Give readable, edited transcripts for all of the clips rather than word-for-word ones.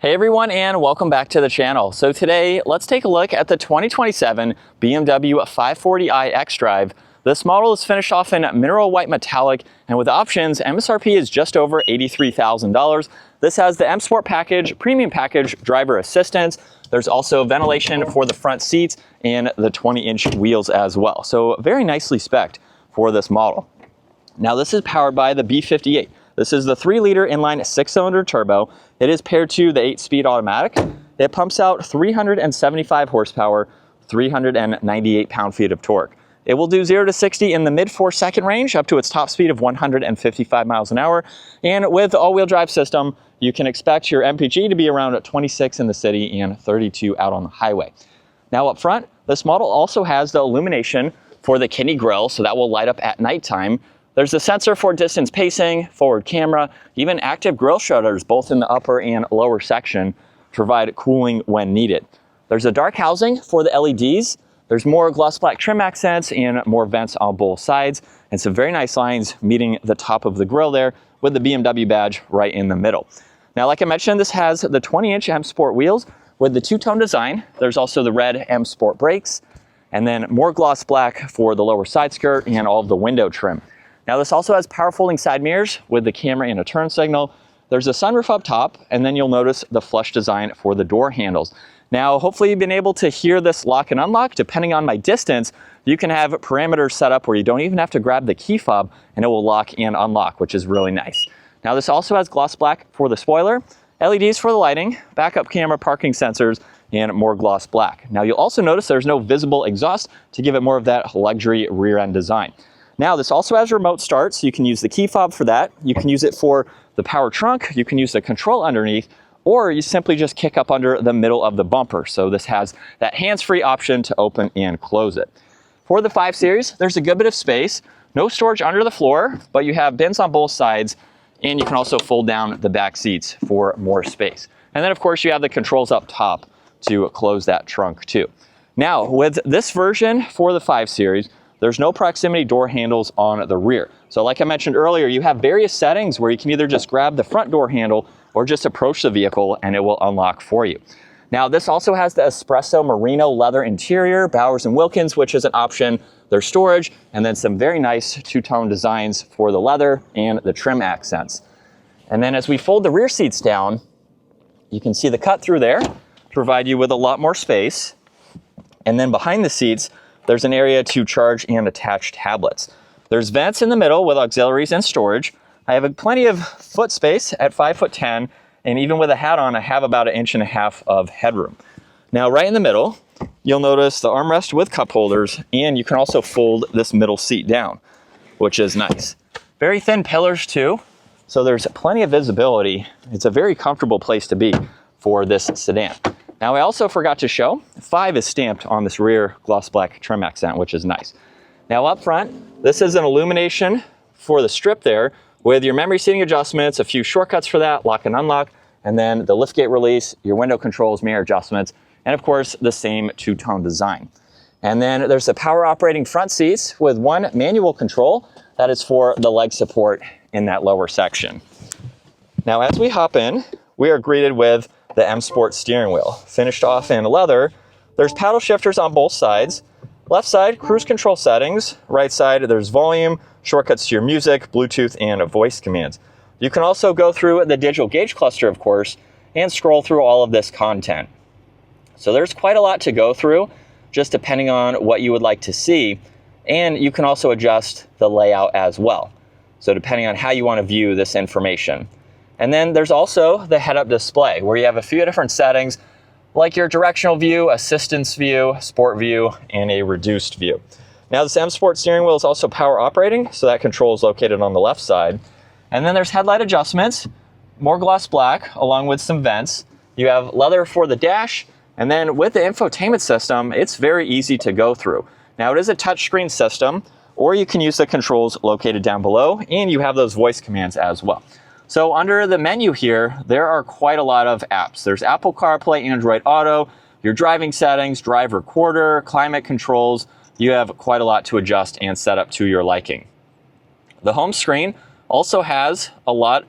Hey everyone, and welcome back to the channel. So today, let's take a look at the 2027 BMW 540i xDrive. This model is finished off in mineral white metallic, and with options, MSRP is just over $83,000. This has the M Sport package, premium package, driver assistance. There's also ventilation for the front seats and the 20-inch wheels as well. So very nicely spec'd for this model. Now this is powered by the B58. This is the 3-liter inline 6-cylinder turbo. It is paired to the 8-speed automatic. It pumps out 375 horsepower, 398 pound-feet of torque. It will do 0 to 60 in the mid 4-second range up to its top speed of 155 miles an hour. And with the all-wheel drive system, you can expect your MPG to be around 26 in the city and 32 out on the highway. Now up front, this model also has the illumination for the kidney grille, so that will light up at nighttime. There's a sensor for distance pacing, forward camera, even active grille shutters both in the upper and lower section to provide cooling when needed. There's a dark housing for the LEDs. There's more gloss black trim accents and more vents on both sides, and some very nice lines meeting the top of the grille there with the BMW badge right in the middle. Now, like I mentioned, this has the 20-inch M Sport wheels with the two-tone design. There's also the red M Sport brakes, and then more gloss black for the lower side skirt and all of the window trim. Now this also has power folding side mirrors with the camera and a turn signal. There's a sunroof up top, and then you'll notice the flush design for the door handles. Now, hopefully you've been able to hear this lock and unlock. Depending on my distance, you can have parameters set up where you don't even have to grab the key fob and it will lock and unlock, which is really nice. Now this also has gloss black for the spoiler, LEDs for the lighting, backup camera, parking sensors, and more gloss black. Now you'll also notice there's no visible exhaust to give it more of that luxury rear end design. Now this also has remote start, so you can use the key fob for that. You can use it for the power trunk, you can use the control underneath, or you simply just kick up under the middle of the bumper. So this has that hands-free option to open and close it. For the 5 Series, there's a good bit of space. No storage under the floor, but you have bins on both sides, and you can also fold down the back seats for more space. And then of course you have the controls up top to close that trunk too. Now with this version for the 5 Series, there's no proximity door handles on the rear. So like I mentioned earlier, you have various settings where you can either just grab the front door handle or just approach the vehicle and it will unlock for you. Now this also has the espresso merino leather interior, Bowers & Wilkins, which is an option. There's storage, and then some very nice two-tone designs for the leather and the trim accents. And then as we fold the rear seats down, you can see the cut through there to provide you with a lot more space. And then behind the seats, there's an area to charge and attach tablets. There's vents in the middle with auxiliaries and storage. I have plenty of foot space at 5'10", and even with a hat on, I have about 1.5 inches of headroom. Now, right in the middle, you'll notice the armrest with cup holders, and you can also fold this middle seat down, which is nice. Very thin pillars too, so there's plenty of visibility. It's a very comfortable place to be for this sedan. Now I also forgot to show, 5 is stamped on this rear gloss black trim accent, which is nice. Now up front, this is an illumination for the strip there with your memory seating adjustments, a few shortcuts for that, lock and unlock, and then the liftgate release, your window controls, mirror adjustments, and of course the same two-tone design. And then there's the power operating front seats with one manual control that is for the leg support in that lower section. Now as we hop in, we are greeted with the M Sport steering wheel. Finished off in leather, there's paddle shifters on both sides. Left side, cruise control settings. Right side, there's volume, shortcuts to your music, Bluetooth, and voice commands. You can also go through the digital gauge cluster, of course, and scroll through all of this content. So there's quite a lot to go through, just depending on what you would like to see. And you can also adjust the layout as well. So depending on how you want to view this information. And then there's also the head-up display where you have a few different settings like your directional view, assistance view, sport view, and a reduced view. Now this M Sport steering wheel is also power operating, so that control is located on the left side. And then there's headlight adjustments, more gloss black, along with some vents. You have leather for the dash, and then with the infotainment system, it's very easy to go through. Now it is a touchscreen system, or you can use the controls located down below, and you have those voice commands as well. So under the menu here, there are quite a lot of apps. There's Apple CarPlay, Android Auto, your driving settings, drive recorder, climate controls. You have quite a lot to adjust and set up to your liking. The home screen also has a lot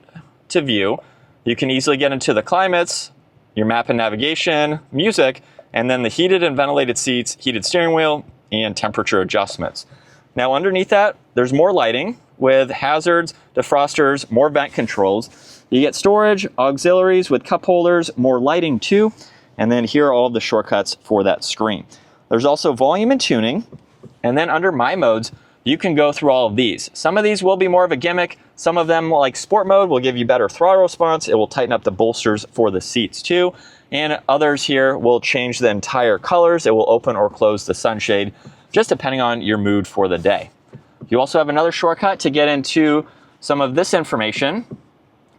to view. You can easily get into the climates, your map and navigation, music, and then the heated and ventilated seats, heated steering wheel, and temperature adjustments. Now underneath that, there's more lighting with hazards, defrosters, more vent controls. You get storage, auxiliaries with cup holders, more lighting too, and then here are all the shortcuts for that screen. There's also volume and tuning, and then under My Modes, you can go through all of these. Some of these will be more of a gimmick. Some of them, like Sport Mode, will give you better throttle response. It will tighten up the bolsters for the seats too. And others here will change the entire colors. It will open or close the sunshade, just depending on your mood for the day. You also have another shortcut to get into some of this information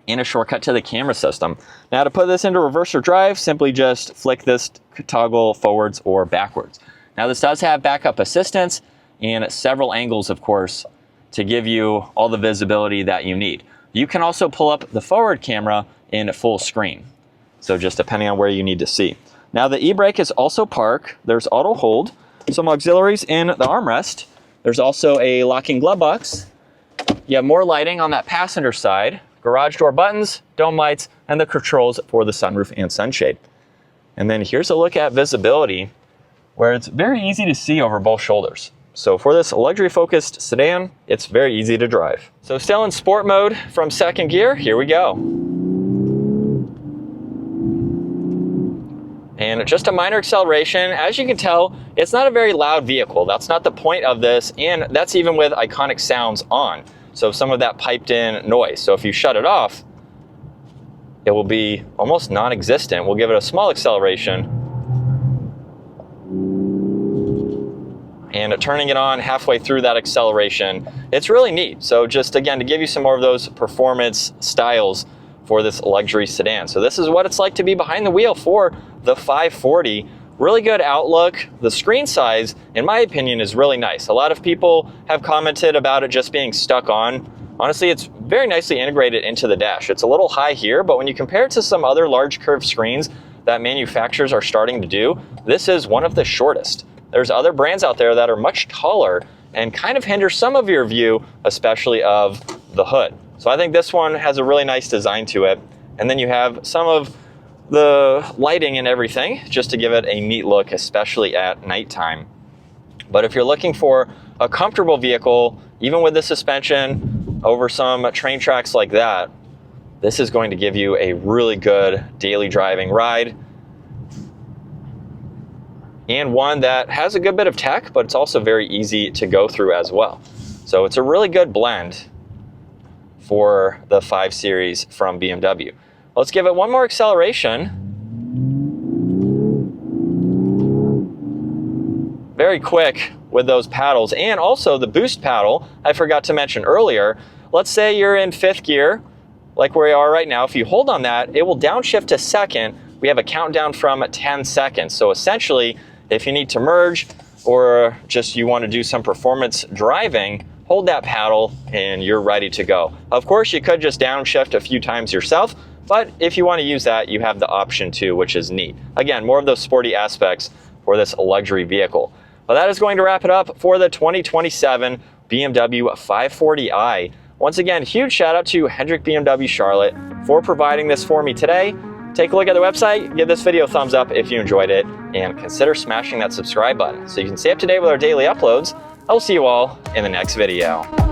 and a shortcut to the camera system. Now to put this into reverse or drive, simply just flick this toggle forwards or backwards. Now this does have backup assistance and several angles, of course, to give you all the visibility that you need. You can also pull up the forward camera in full screen. So just depending on where you need to see. Now the e-brake is also park. There's auto hold, some auxiliaries in the armrest. There's also a locking glove box. You have more lighting on that passenger side, garage door buttons, dome lights, and the controls for the sunroof and sunshade. And then here's a look at visibility where it's very easy to see over both shoulders. So for this luxury-focused sedan, it's very easy to drive. So still in sport mode from second gear, here we go. And just a minor acceleration. As you can tell, it's not a very loud vehicle. That's not the point of this, and that's even with iconic sounds on. So some of that piped in noise. So if you shut it off, it will be almost non-existent. We'll give it a small acceleration. And turning it on halfway through that acceleration, it's really neat. So just again, to give you some more of those performance styles for this luxury sedan. So this is what it's like to be behind the wheel for the 540. Really good outlook. The screen size, in my opinion, is really nice. A lot of people have commented about it just being stuck on. Honestly, it's very nicely integrated into the dash. It's a little high here, but when you compare it to some other large curved screens that manufacturers are starting to do, this is one of the shortest. There's other brands out there that are much taller and kind of hinder some of your view, especially of the hood. So I think this one has a really nice design to it. And then you have some of the lighting and everything just to give it a neat look, especially at nighttime. But if you're looking for a comfortable vehicle, even with the suspension over some train tracks like that, this is going to give you a really good daily driving ride. And one that has a good bit of tech, but it's also very easy to go through as well. So it's a really good blend for the 5 Series from BMW. Let's give it one more acceleration. Very quick with those paddles, and also the boost paddle, I forgot to mention earlier. Let's say you're in 5th gear, like where you are right now. If you hold on that, it will downshift to 2nd. We have a countdown from 10 seconds. So essentially, if you need to merge or just you want to do some performance driving, hold that paddle and you're ready to go. Of course, you could just downshift a few times yourself, but if you want to use that, you have the option too, which is neat. Again, more of those sporty aspects for this luxury vehicle. Well, that is going to wrap it up for the 2027 BMW 540i. Once again, huge shout out to Hendrick BMW Charlotte for providing this for me today. Take a look at the website, give this video a thumbs up if you enjoyed it, and consider smashing that subscribe button so you can stay up to date with our daily uploads. I will see you all in the next video.